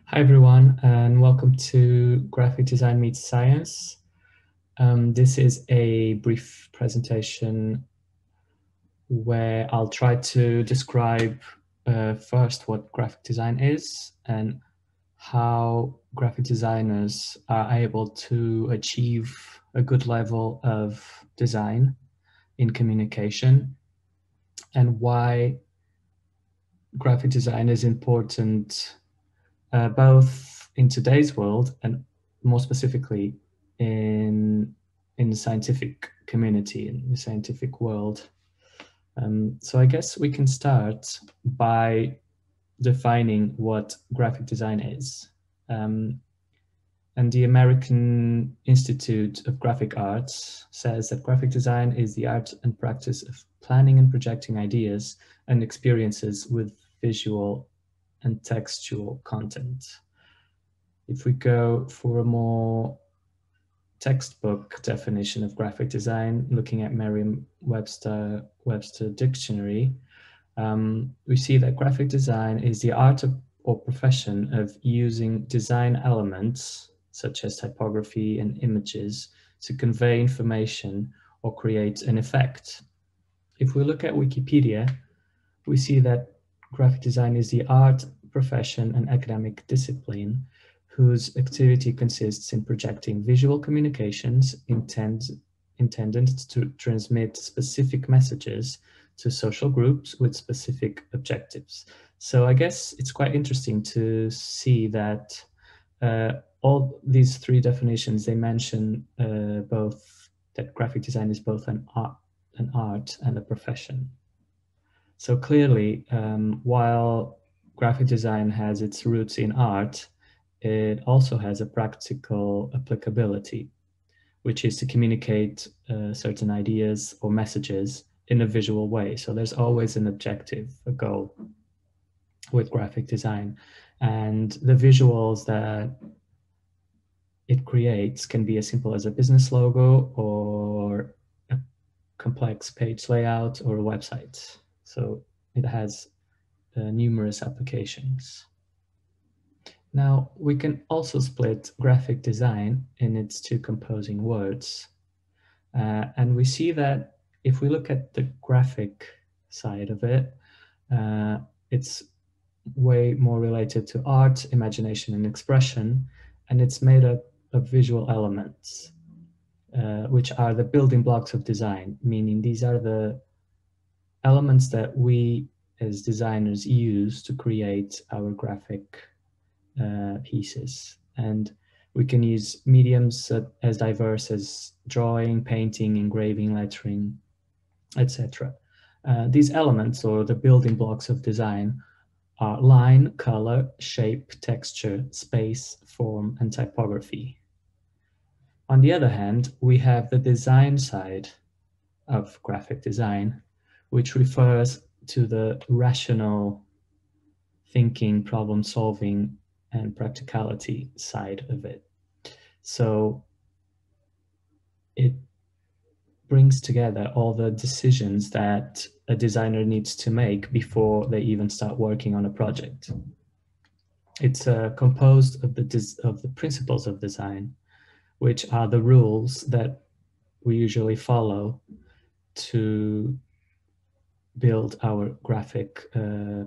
Hi everyone, and welcome to Graphic Design Meets Science. This is a brief presentation where I'll try to describe first what graphic design is and how graphic designers are able to achieve a good level of design in communication, and why graphic design is important both in today's world and more specifically in the scientific community, in the scientific world. So I guess we can start by defining what graphic design is. And the American Institute of Graphic Arts says that graphic design is the art and practice of planning and projecting ideas and experiences with visual and textual content. If we go for a more textbook definition of graphic design, looking at Merriam-Webster Dictionary, we see that graphic design is the art or profession of using design elements such as typography and images to convey information or create an effect. If we look at Wikipedia, we see that graphic design is the art, profession, and academic discipline whose activity consists in projecting visual communications intended to transmit specific messages to social groups with specific objectives. So I guess it's quite interesting to see that all these three definitions, they mention both that graphic design is both an art and a profession. So clearly, while graphic design has its roots in art, it also has a practical applicability, which is to communicate certain ideas or messages in a visual way. So there's always an objective, a goal with graphic design. And the visuals that it creates can be as simple as a business logo or a complex page layout or a website. So it has numerous applications. Now, we can also split graphic design in its two composing words. And we see that if we look at the graphic side of it, it's way more related to art, imagination, and expression, and it's made up of visual elements, which are the building blocks of design, meaning these are the elements that we as designers use to create our graphic pieces. And we can use mediums as diverse as drawing, painting, engraving, lettering, etc. These elements, or the building blocks of design, are line, color, shape, texture, space, form, and typography. On the other hand, we have the design side of graphic design, which refers to the rational thinking, problem solving, and practicality side of it. So it brings together all the decisions that a designer needs to make before they even start working on a project. It's composed of the principles of design, which are the rules that we usually follow to build our graphic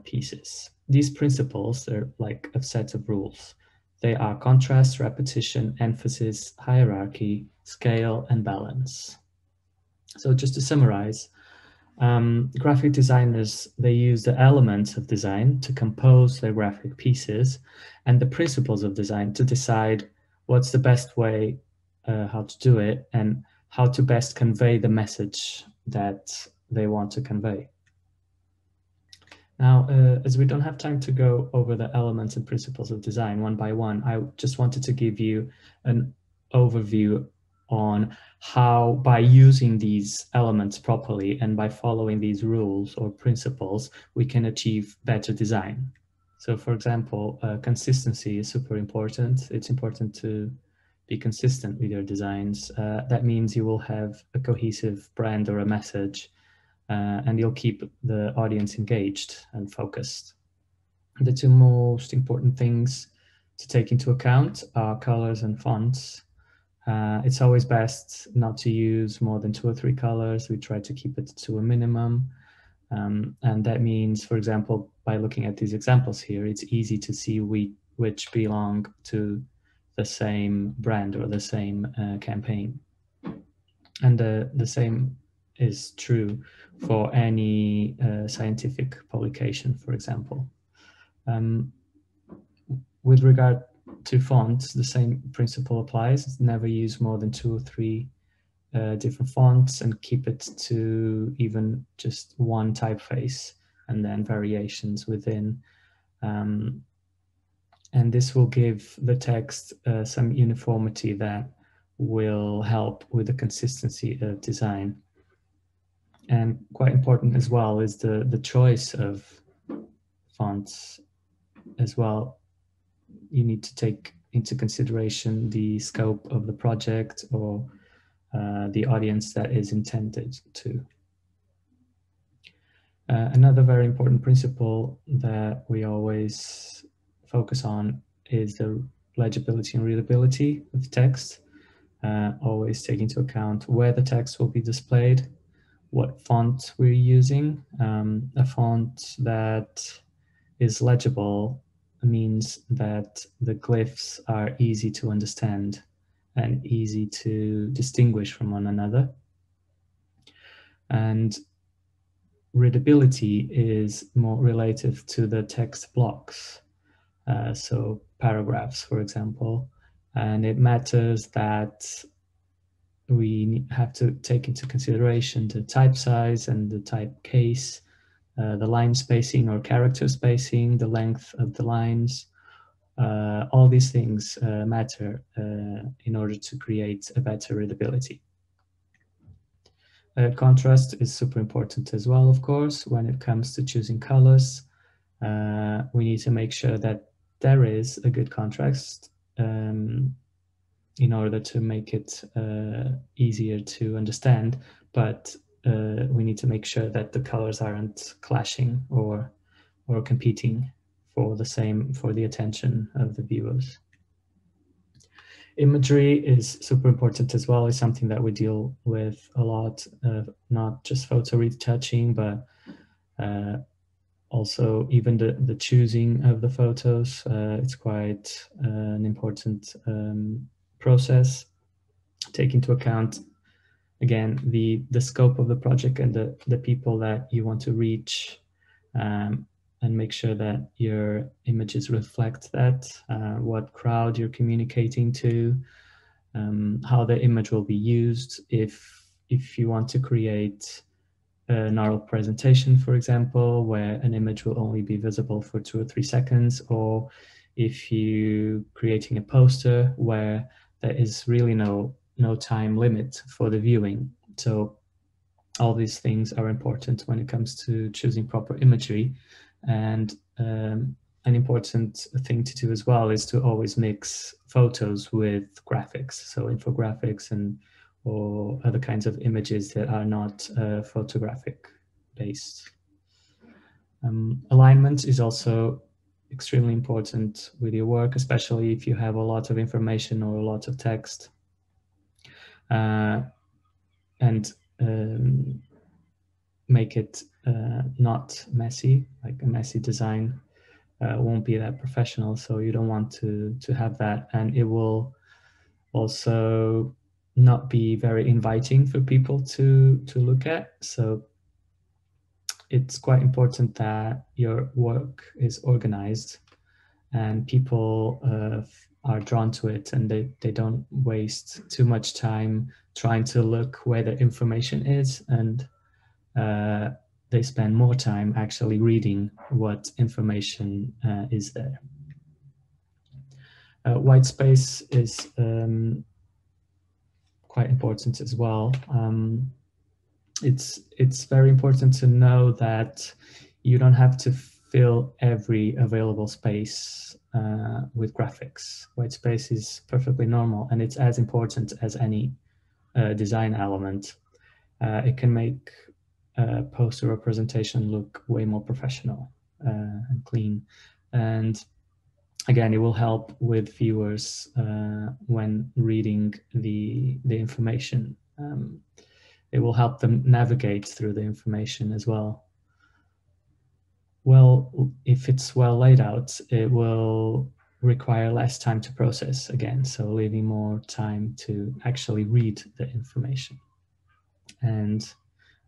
pieces. These principles are like a set of rules. They are contrast, repetition, emphasis, hierarchy, scale, and balance. So just to summarize, graphic designers, they use the elements of design to compose their graphic pieces and the principles of design to decide what's the best way, how to do it, and how to best convey the message that they want to convey. Now, as we don't have time to go over the elements and principles of design one by one, I just wanted to give you an overview on how, by using these elements properly and by following these rules or principles, we can achieve better design. So, for example, consistency is super important. It's important to be consistent with your designs. That means you will have a cohesive brand or a message, and you'll keep the audience engaged and focused. The two most important things to take into account are colors and fonts. It's always best not to use more than 2 or 3 colors. We try to keep it to a minimum. And that means, for example, by looking at these examples here, it's easy to see which belong to the same brand or the same campaign. And the same is true for any scientific publication, for example. With regard to fonts, the same principle applies. Never use more than 2 or 3 different fonts, and keep it to even just one typeface and then variations within. And this will give the text some uniformity that will help with the consistency of design. And quite important as well is the choice of fonts as well. You need to take into consideration the scope of the project or the audience that is intended to. Another very important principle that we always focus on is the legibility and readability of text. Always take into account where the text will be displayed, what font we're using. A font that is legible means that the glyphs are easy to understand and easy to distinguish from one another. And readability is more related to the text blocks, so paragraphs, for example. And it matters that we have to take into consideration the type size and the type case, the line spacing or character spacing, the length of the lines. All these things matter in order to create a better readability. Contrast is super important as well, of course, when it comes to choosing colors. We need to make sure that there is a good contrast in order to make it easier to understand, but we need to make sure that the colors aren't clashing or competing for the attention of the viewers. Imagery is super important as well. It's something that we deal with a lot, not just photo retouching, but also even the choosing of the photos. It's quite an important process. Take into account, again, the scope of the project and the people that you want to reach, and make sure that your images reflect that, what crowd you're communicating to, how the image will be used. If you want to create an oral presentation, for example, where an image will only be visible for 2 or 3 seconds, or if you're creating a poster where there is really no time limit for the viewing. So all these things are important when it comes to choosing proper imagery. And an important thing to do as well is to always mix photos with graphics, so infographics or other kinds of images that are not photographic based. Alignment is also extremely important with your work, especially if you have a lot of information or a lot of text. And make it not messy. Like a messy design won't be that professional, so you don't want to have that, and it will also not be very inviting for people to look at. So it's quite important that your work is organized and people are drawn to it, and they don't waste too much time trying to look where the information is, and they spend more time actually reading what information is there. White space is quite important as well. It's very important to know that you don't have to fill every available space with graphics. White space is perfectly normal, and it's as important as any design element. It can make a poster or presentation look way more professional and clean. And again, it will help with viewers when reading the information. It will help them navigate through the information as well. Well, if it's well laid out, it will require less time to process again, so leaving more time to actually read the information. And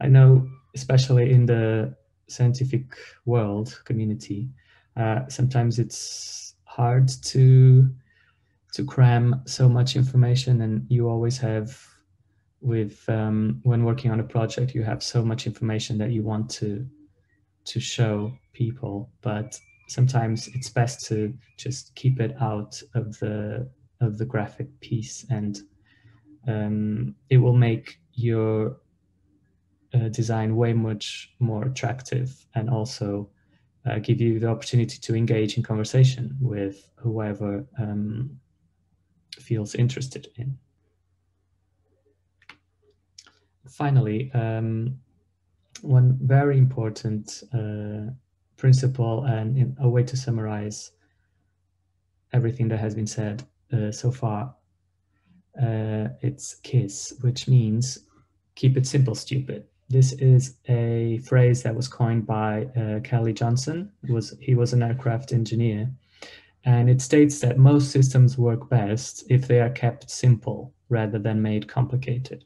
I know, especially in the scientific world community, sometimes it's hard to cram so much information, and you always have with when working on a project, you have so much information that you want to show people, but sometimes it's best to just keep it out of the graphic piece, and it will make your design way much more attractive, and also give you the opportunity to engage in conversation with whoever feels interested in. Finally, one very important principle, and a way to summarize everything that has been said so far, it's KISS, which means keep it simple, stupid. This is a phrase that was coined by Kelly Johnson. He was an aircraft engineer, and it states that most systems work best if they are kept simple rather than made complicated.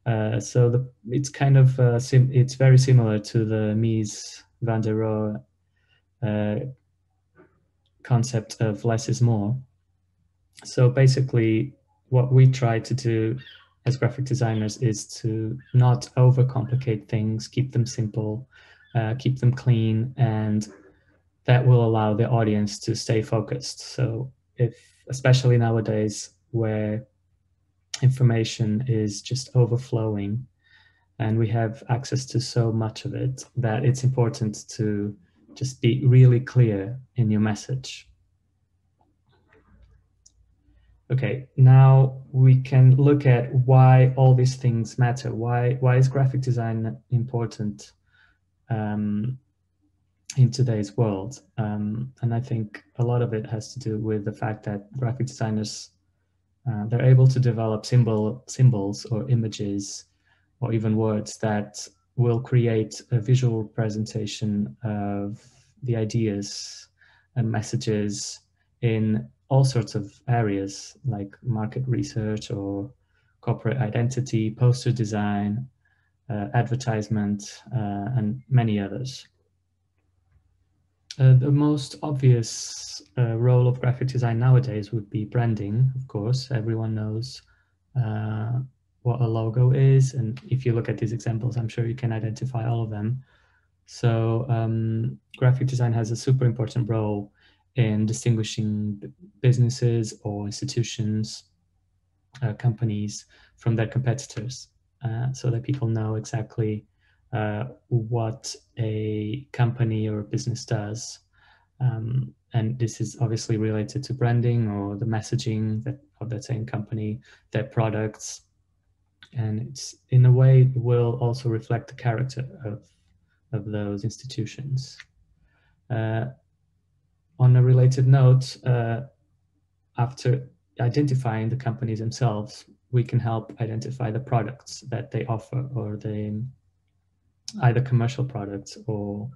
So it's kind of it's very similar to the Mies van der Rohe concept of less is more. So basically, what we try to do as graphic designers is to not overcomplicate things, keep them simple, keep them clean, and that will allow the audience to stay focused. So especially nowadays where information is just overflowing and we have access to so much of it, that it's important to just be really clear in your message. Okay, now we can look at why all these things matter. Why is graphic design important in today's world? And I think a lot of it has to do with the fact that graphic designers, they're able to develop symbols or images or even words that will create a visual presentation of the ideas and messages in all sorts of areas like market research or corporate identity, poster design, advertisement, and many others. The most obvious role of graphic design nowadays would be branding, of course. Everyone knows what a logo is, and if you look at these examples, I'm sure you can identify all of them. So graphic design has a super important role in distinguishing businesses or institutions, companies from their competitors, so that people know exactly what a company or a business does. And this is obviously related to branding or the messaging of that same company, their products. And it's, in a way, it will also reflect the character of those institutions. On a related note, after identifying the companies themselves, we can help identify the products that they offer, or either commercial products or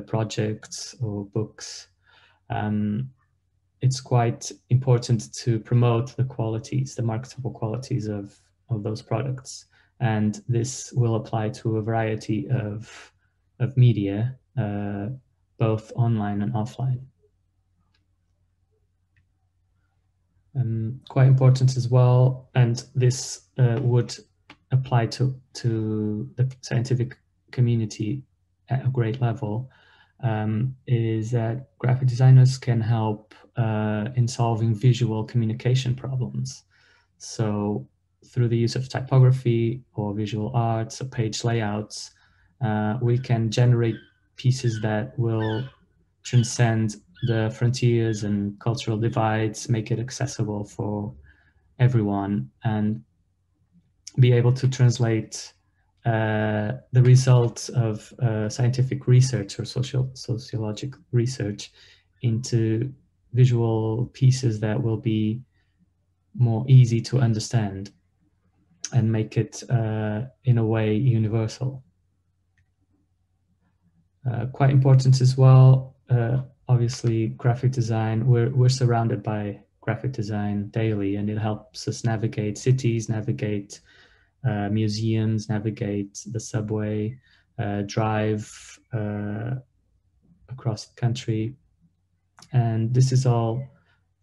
projects or books. It's quite important to promote the qualities, the marketable qualities of those products. And this will apply to a variety of media, both online and offline. Quite important as well, and this would apply to the scientific community at a great level, is that graphic designers can help in solving visual communication problems. So through the use of typography or visual arts or page layouts, we can generate pieces that will transcend the frontiers and cultural divides, make it accessible for everyone, and be able to translate the results of scientific research or sociological research into visual pieces that will be more easy to understand and make it in a way universal. Quite important as well, obviously graphic design, we're surrounded by graphic design daily, and it helps us navigate cities, navigate museums, navigate the subway, drive across the country. And this is all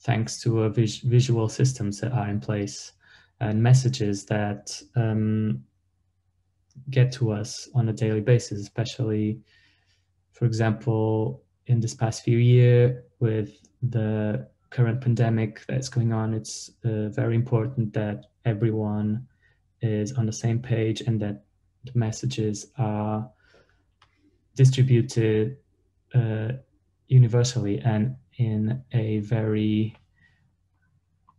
thanks to visual systems that are in place and messages that get to us on a daily basis, especially, for example, in this past few years with the current pandemic that's going on. It's very important that everyone is on the same page and that the messages are distributed universally and in a very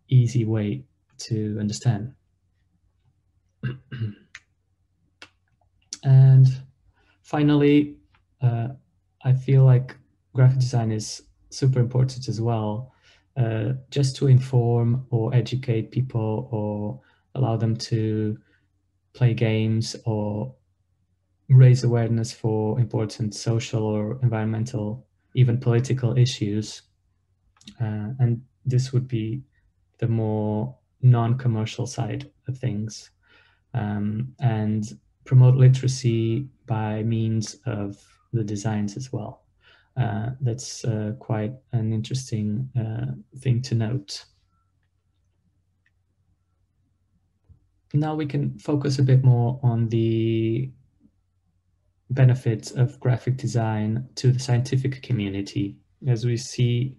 easy way to understand. And finally, I feel like graphic design is super important as well, just to inform or educate people or allow them to play games or raise awareness for important social or environmental, even political issues. And this would be the more non-commercial side of things. And promote literacy by means of the designs as well. That's quite an interesting thing to note. Now we can focus a bit more on the benefits of graphic design to the scientific community. As we see,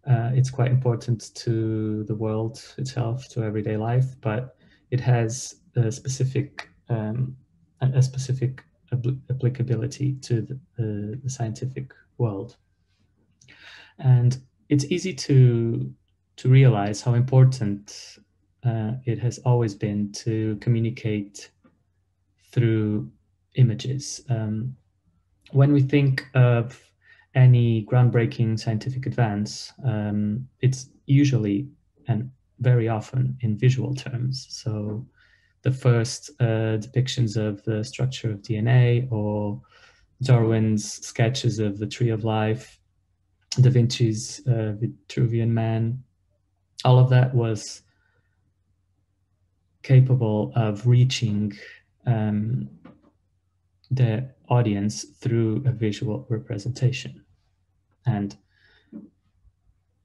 it's quite important to the world itself, to everyday life, but it has a specific applicability to the scientific world. And it's easy to realize how important it has always been to communicate through images. When we think of any groundbreaking scientific advance, it's usually and very often in visual terms. So the first depictions of the structure of DNA, or Darwin's sketches of the tree of life, Da Vinci's Vitruvian Man, all of that was capable of reaching the audience through a visual representation. And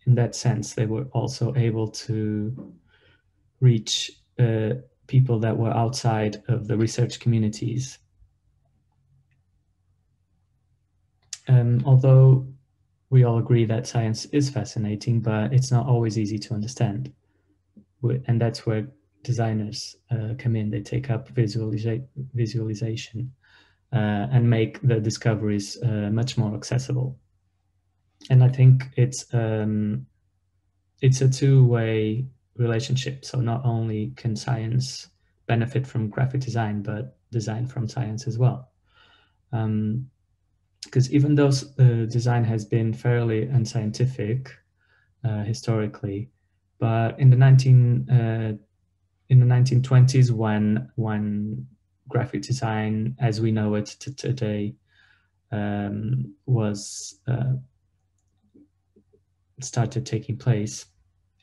in that sense, they were also able to reach people that were outside of the research communities. Although we all agree that science is fascinating, but it's not always easy to understand. And that's where designers come in. They take up visualization and make the discoveries much more accessible. And I think it's a two-way relationship. So not only can science benefit from graphic design, but design from science as well. Because even though design has been fairly unscientific historically, but in the 1920s, when graphic design, as we know it today, was started taking place,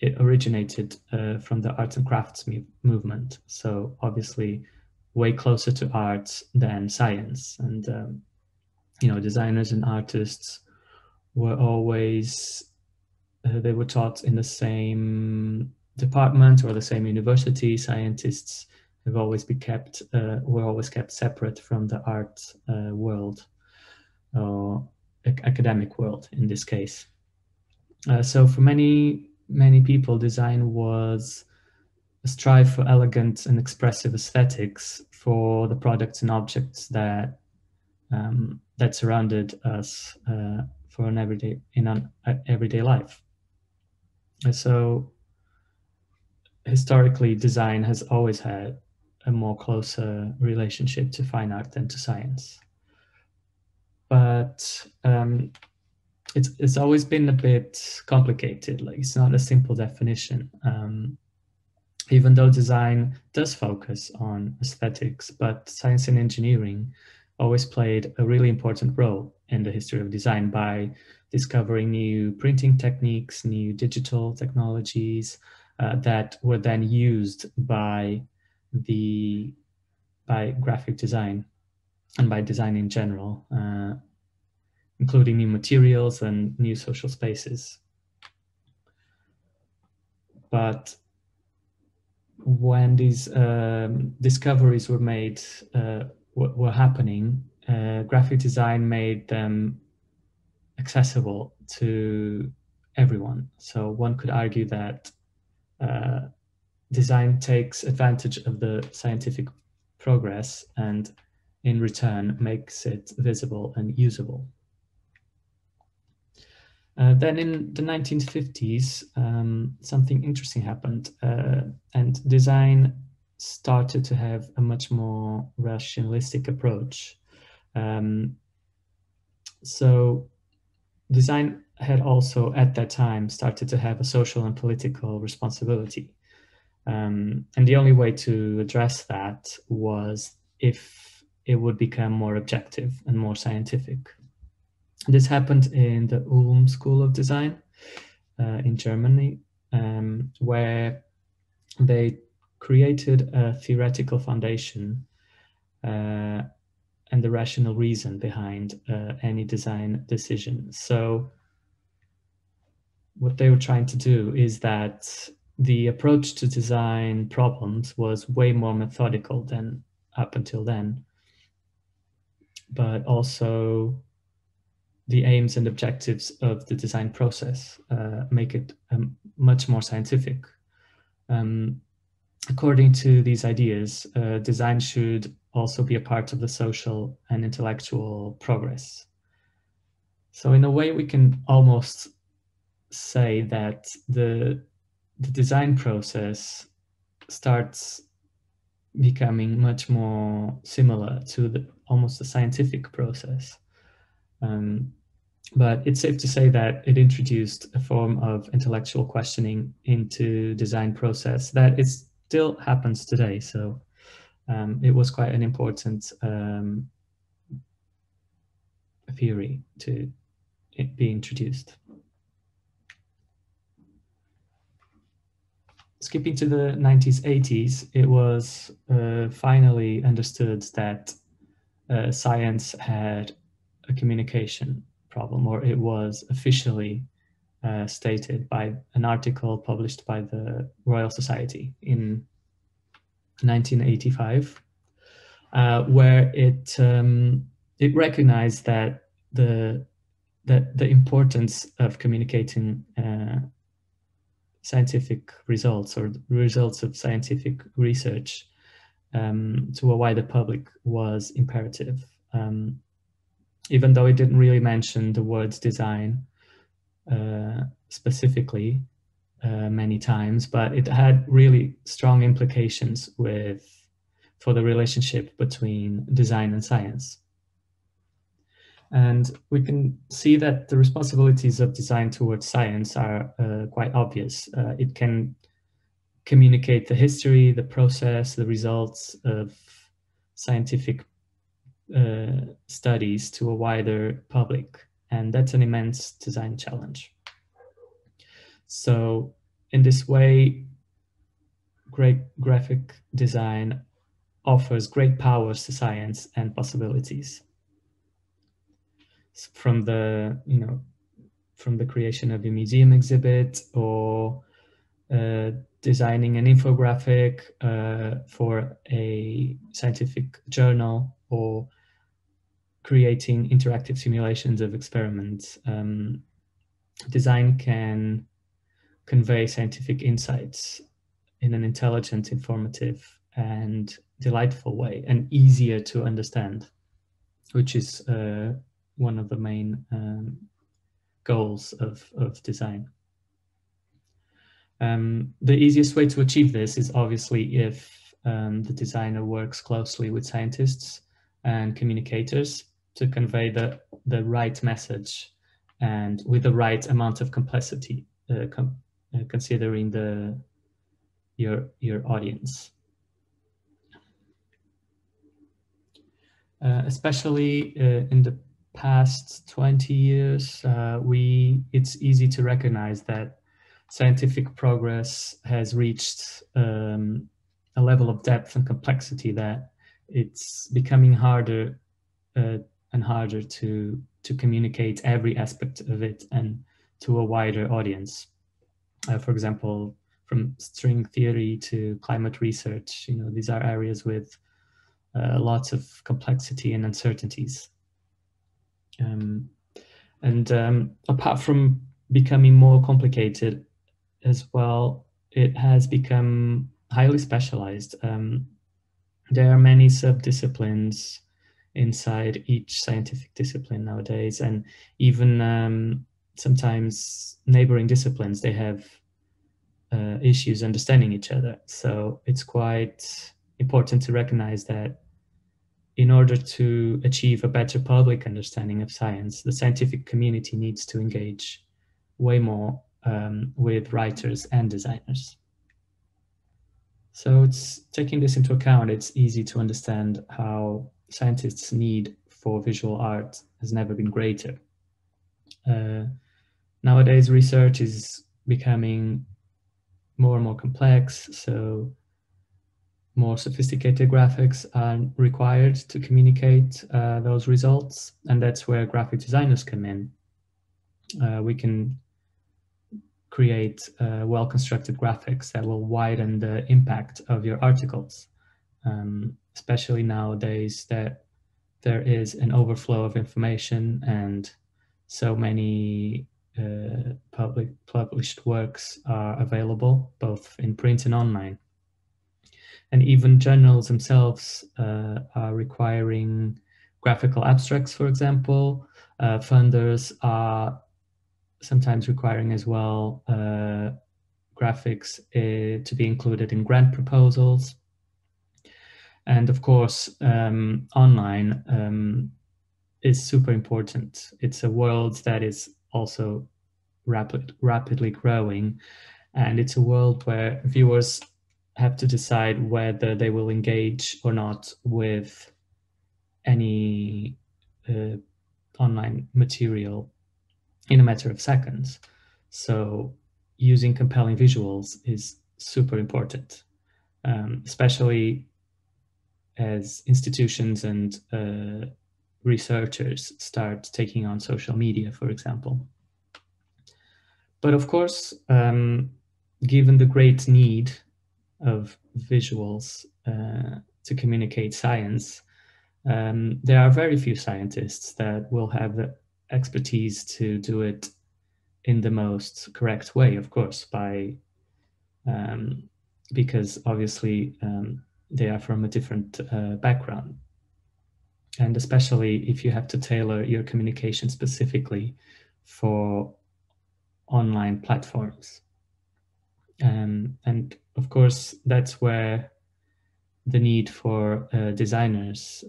it originated from the arts and crafts movement. So obviously, way closer to art than science. And designers and artists were always they were taught in the same department or the same university. Scientists have always were always kept separate from the art world, or academic world in this case. So for many people, design was a strive for elegant and expressive aesthetics for the products and objects that surrounded us for an everyday life. And so historically, design has always had a more closer relationship to fine art than to science. But it's always been a bit complicated. Like, it's not a simple definition. Even though design does focus on aesthetics, but science and engineering always played a really important role in the history of design by discovering new printing techniques, new digital technologies that were then used by graphic design and by design in general, including new materials and new social spaces. But when these discoveries were made, were happening, graphic design made them accessible to everyone. So one could argue that design takes advantage of the scientific progress and in return makes it visible and usable. Then in the 1950s, something interesting happened, and design started to have a much more rationalistic approach. So design had also, at that time, started to have a social and political responsibility. And the only way to address that was if it would become more objective and more scientific. This happened in the Ulm School of Design in Germany, where they created a theoretical foundation and the rational reason behind any design decision. So what they were trying to do is that the approach to design problems was way more methodical than up until then, but also the aims and objectives of the design process make it much more scientific. According to these ideas, design should also be a part of the social and intellectual progress. So in a way, we can almost say that the design process starts becoming much more similar to almost the scientific process. But it's safe to say that it introduced a form of intellectual questioning into design process that it still happens today. So it was quite an important theory to be introduced. Skipping to the 1980s, it was finally understood that science had a communication problem, or it was officially stated by an article published by the Royal Society in 1985, where it recognized that the importance of communicating scientific results or results of scientific research to a wider public was imperative. Even though it didn't really mention the words design specifically many times, but it had really strong implications for the relationship between design and science. And we can see that the responsibilities of design towards science are quite obvious. It can communicate the history, the process, the results of scientific studies to a wider public. And that's an immense design challenge. So in this way, great graphic design offers great powers to science and possibilities. From the creation of a museum exhibit, or designing an infographic for a scientific journal, or creating interactive simulations of experiments. Design can convey scientific insights in an intelligent, informative, and delightful way, and easier to understand, which is one of the main goals of design. The easiest way to achieve this is obviously if the designer works closely with scientists and communicators to convey the right message and with the right amount of complexity, considering your audience. Especially in the past 20 years, it's easy to recognize that scientific progress has reached a level of depth and complexity that it's becoming harder and harder to communicate every aspect of it and to a wider audience. For example, from string theory to climate research, these are areas with lots of complexity and uncertainties. Apart from becoming more complicated as well, it has become highly specialized. There are many sub-disciplines inside each scientific discipline nowadays, and even sometimes neighboring disciplines, they have issues understanding each other. So it's quite important to recognize that in order to achieve a better public understanding of science, the scientific community needs to engage way more with writers and designers. So it's taking this into account, it's easy to understand how scientists' need for visual art has never been greater. Nowadays, research is becoming more and more complex, so more sophisticated graphics are required to communicate those results, and that's where graphic designers come in. We can create well-constructed graphics that will widen the impact of your articles, especially nowadays that there is an overflow of information and so many published works are available, both in print and online. And even journals themselves are requiring graphical abstracts, for example. Funders are sometimes requiring as well graphics to be included in grant proposals. And of course, online is super important. It's a world that is also rapidly growing, and it's a world where viewers have to decide whether they will engage or not with any online material in a matter of seconds. So using compelling visuals is super important, especially as institutions and researchers start taking on social media, for example. But of course, given the great need of visuals to communicate science, there are very few scientists that will have the expertise to do it in the most correct way, of course, because obviously they are from a different background. And especially if you have to tailor your communication specifically for online platforms. And of course, that's where the need for designers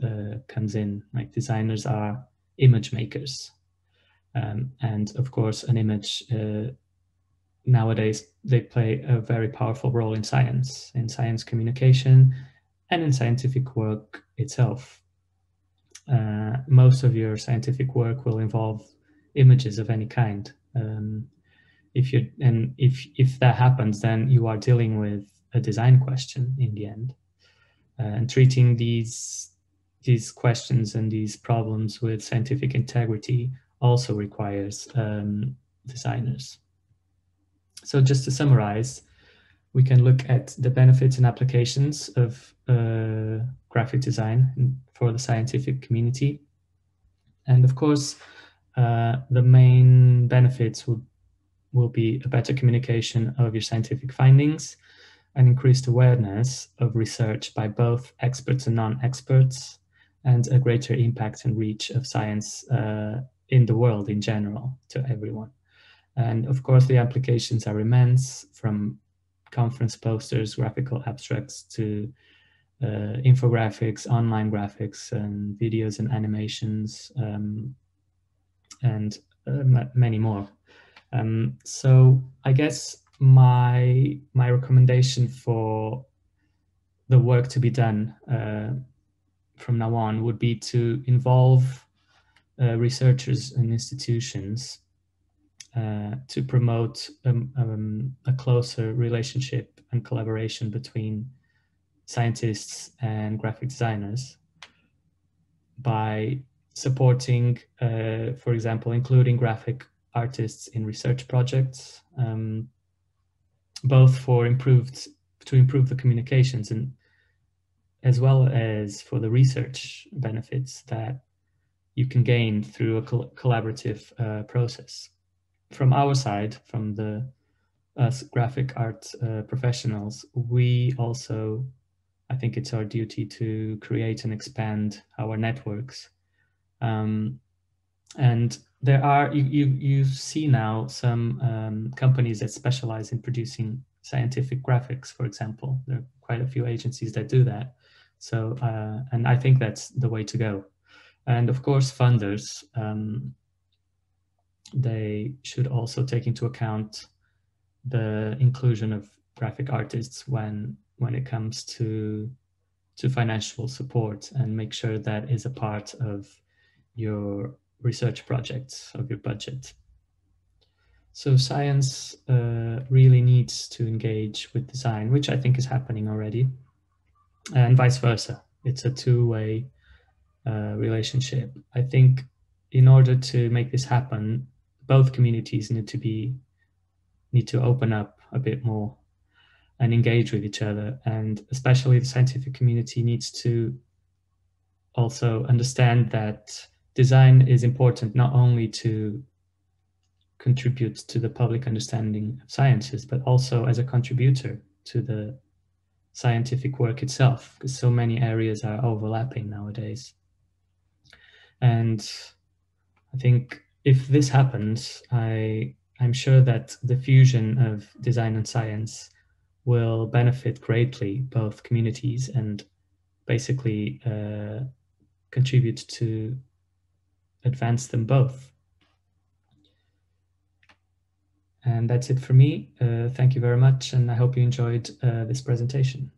comes in. Like, designers are image makers. And of course, an image nowadays, they play a very powerful role in science communication, and in scientific work itself. Most of your scientific work will involve images of any kind. If that happens, then you are dealing with a design question in the end. And treating these questions and these problems with scientific integrity also requires designers. So just to summarize, we can look at the benefits and applications of graphic design for the scientific community. And of course, the main benefits will be a better communication of your scientific findings, an increased awareness of research by both experts and non-experts, and a greater impact and reach of science in the world in general to everyone. And of course, the applications are immense, from conference posters, graphical abstracts, to infographics, online graphics, and videos and animations, and many more. So I guess my recommendation for the work to be done from now on would be to involve researchers and institutions to promote a closer relationship and collaboration between scientists and graphic designers by supporting, for example, including graphic artists in research projects, both to improve the communications and as well as for the research benefits that you can gain through a collaborative process. From our side, from us graphic art professionals, we also, I think it's our duty to create and expand our networks. And there are, you see now some companies that specialize in producing scientific graphics, for example. There are quite a few agencies that do that. So, and I think that's the way to go. And of course, funders, they should also take into account the inclusion of graphic artists when it comes to financial support, and make sure that is a part of your research projects, of your budget. So science really needs to engage with design, which I think is happening already, and vice versa. It's a two-way relationship. I think in order to make this happen, both communities need to open up a bit more and engage with each other, and especially the scientific community needs to also understand that design is important not only to contribute to the public understanding of sciences, but also as a contributor to the scientific work itself, because so many areas are overlapping nowadays. And I think if this happens, I'm sure that the fusion of design and science will benefit greatly both communities and basically contribute to advance them both. And that's it for me. Thank you very much, and I hope you enjoyed this presentation.